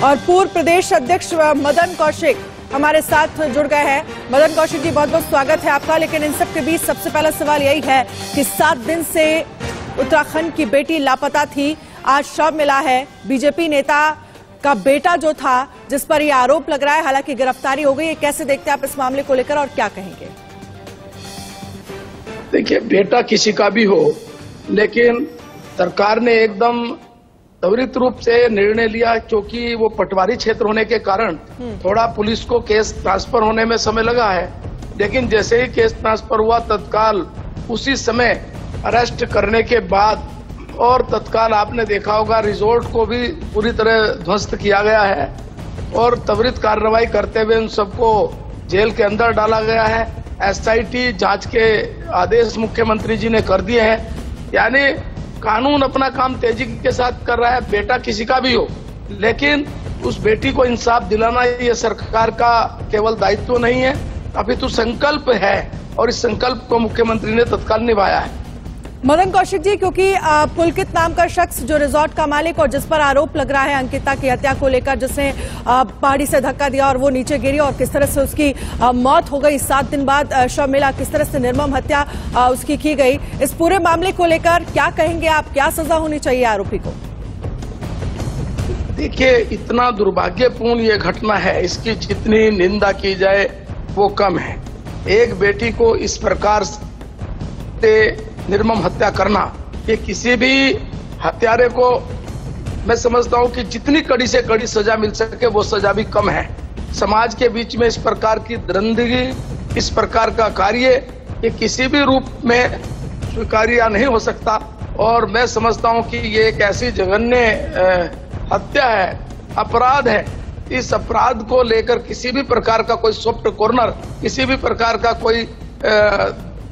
और पूर्व प्रदेश अध्यक्ष मदन कौशिक हमारे साथ जुड़ गए हैं। मदन कौशिक जी, बहुत बहुत स्वागत है आपका। लेकिन इन सब के बीच सबसे पहला सवाल यही है कि 7 दिन से उत्तराखंड की बेटी लापता थी, आज शव मिला है। बीजेपी नेता का बेटा जो था, जिस पर यह आरोप लग रहा है, हालांकि गिरफ्तारी हो गई है, कैसे देखते हैं आप इस मामले को लेकर और क्या कहेंगे? देखिए, बेटा किसी का भी हो, लेकिन सरकार ने एकदम त्वरित रूप से निर्णय लिया, क्योंकि वो पटवारी क्षेत्र होने के कारण थोड़ा पुलिस को केस ट्रांसफर होने में समय लगा है। लेकिन जैसे ही केस ट्रांसफर हुआ, तत्काल उसी समय अरेस्ट करने के बाद और तत्काल आपने देखा होगा रिजॉर्ट को भी पूरी तरह ध्वस्त किया गया है और त्वरित कार्रवाई करते हुए उन सबको जेल के अंदर डाला गया है। SIT जांच के आदेश मुख्यमंत्री जी ने कर दिए हैं। यानी कानून अपना काम तेजी के साथ कर रहा है। बेटा किसी का भी हो, लेकिन उस बेटी को इंसाफ दिलाना ये सरकार का केवल दायित्व नहीं है, अपितु संकल्प है और इस संकल्प को मुख्यमंत्री ने तत्काल निभाया है। मदन कौशिक जी, क्योंकि पुलकित नाम का शख्स जो रिजॉर्ट का मालिक और जिस पर आरोप लग रहा है अंकिता की हत्या को लेकर, जिसने पहाड़ी से धक्का दिया और वो नीचे गिरी और किस तरह से उसकी मौत हो गई, 7 दिन बाद शव मिला, किस तरह से निर्मम हत्या उसकी की गई, इस पूरे मामले को लेकर क्या कहेंगे आप? क्या सजा होनी चाहिए आरोपी को? देखिए, इतना दुर्भाग्यपूर्ण ये घटना है, इसकी जितनी निंदा की जाए वो कम है। एक बेटी को इस प्रकार से निर्मम हत्या करना, ये किसी भी हत्यारे को मैं समझता हूं कि जितनी कड़ी से कड़ी सजा मिल सके वो सजा भी कम है। समाज के बीच में इस प्रकार की दरिंदगी, इस प्रकार का कार्य ये किसी भी रूप में स्वीकार्य नहीं हो सकता। और मैं समझता हूं कि ये एक ऐसी जघन्य हत्या है, अपराध है। इस अपराध को लेकर किसी भी प्रकार का कोई सॉफ्ट कॉर्नर, किसी भी प्रकार का कोई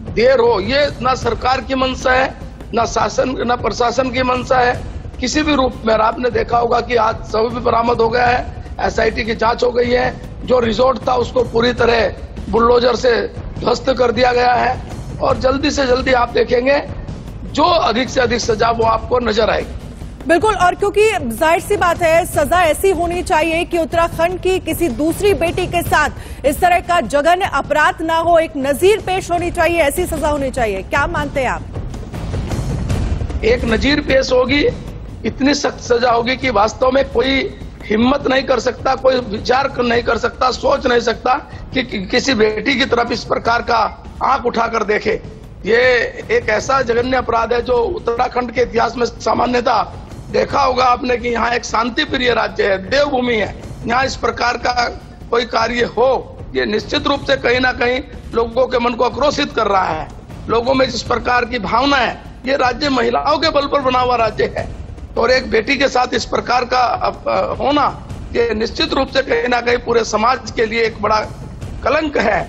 देर हो, ये ना सरकार की मंशा है, ना प्रशासन की मंशा है किसी भी रूप में। आपने देखा होगा कि आज शव भी बरामद हो गया है, SIT की जांच हो गई है, जो रिजॉर्ट था उसको पूरी तरह बुलडोजर से ध्वस्त कर दिया गया है और जल्दी से जल्दी आप देखेंगे जो अधिक से अधिक सजा वो आपको नजर आएगी। बिल्कुल, और क्योंकि जाहिर सी बात है, सजा ऐसी होनी चाहिए कि उत्तराखंड की किसी दूसरी बेटी के साथ इस तरह का जघन्य अपराध ना हो, एक नजीर पेश होनी चाहिए, ऐसी सजा होनी चाहिए। क्या मानते हैं आप? एक नजीर पेश होगी, इतनी सख्त सजा होगी कि वास्तव में कोई हिम्मत नहीं कर सकता, कोई विचार नहीं कर सकता, सोच नहीं सकता कि किसी बेटी की तरफ इस प्रकार का आंख उठाकर देखे। ये एक ऐसा जघन्य अपराध है जो उत्तराखंड के इतिहास में सामान्यता देखा होगा आपने कि यहाँ एक शांति प्रिय राज्य है, देवभूमि है। यहाँ इस प्रकार का कोई कार्य हो, ये निश्चित रूप से कहीं ना कहीं लोगों के मन को आक्रोशित कर रहा है। लोगों में जिस प्रकार की भावना है, ये राज्य महिलाओं के बल पर बना हुआ राज्य है और एक बेटी के साथ इस प्रकार का होना, ये निश्चित रूप से कहीं ना कहीं पूरे समाज के लिए एक बड़ा कलंक है।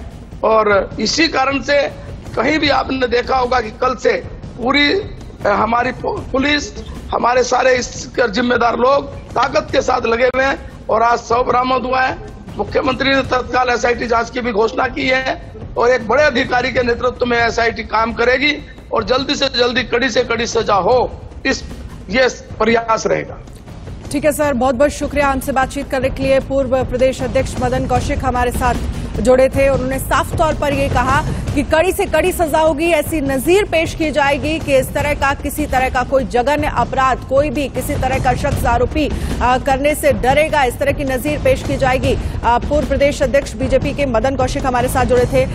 और इसी कारण से कहीं भी आपने देखा होगा कि कल से पूरी हमारी पुलिस, हमारे सारे इसके जिम्मेदार लोग ताकत के साथ लगे हुए हैं और आज शव बरामद हुआ है। मुख्यमंत्री ने तत्काल SIT जांच की भी घोषणा की है और एक बड़े अधिकारी के नेतृत्व में SIT काम करेगी और जल्दी से जल्दी कड़ी से कड़ी सजा हो, ये प्रयास रहेगा। ठीक है सर, बहुत बहुत शुक्रिया हमसे बातचीत करने के लिए। पूर्व प्रदेश अध्यक्ष मदन कौशिक हमारे साथ जुड़े थे और उन्होंने साफ तौर पर ये कहा कि कड़ी से कड़ी सजा होगी, ऐसी नजीर पेश की जाएगी कि इस तरह का किसी तरह का कोई जघन्य अपराध, कोई भी किसी तरह का शख्स आरोपी करने से डरेगा, इस तरह की नजीर पेश की जाएगी। पूर्व प्रदेश अध्यक्ष बीजेपी के मदन कौशिक हमारे साथ जुड़े थे।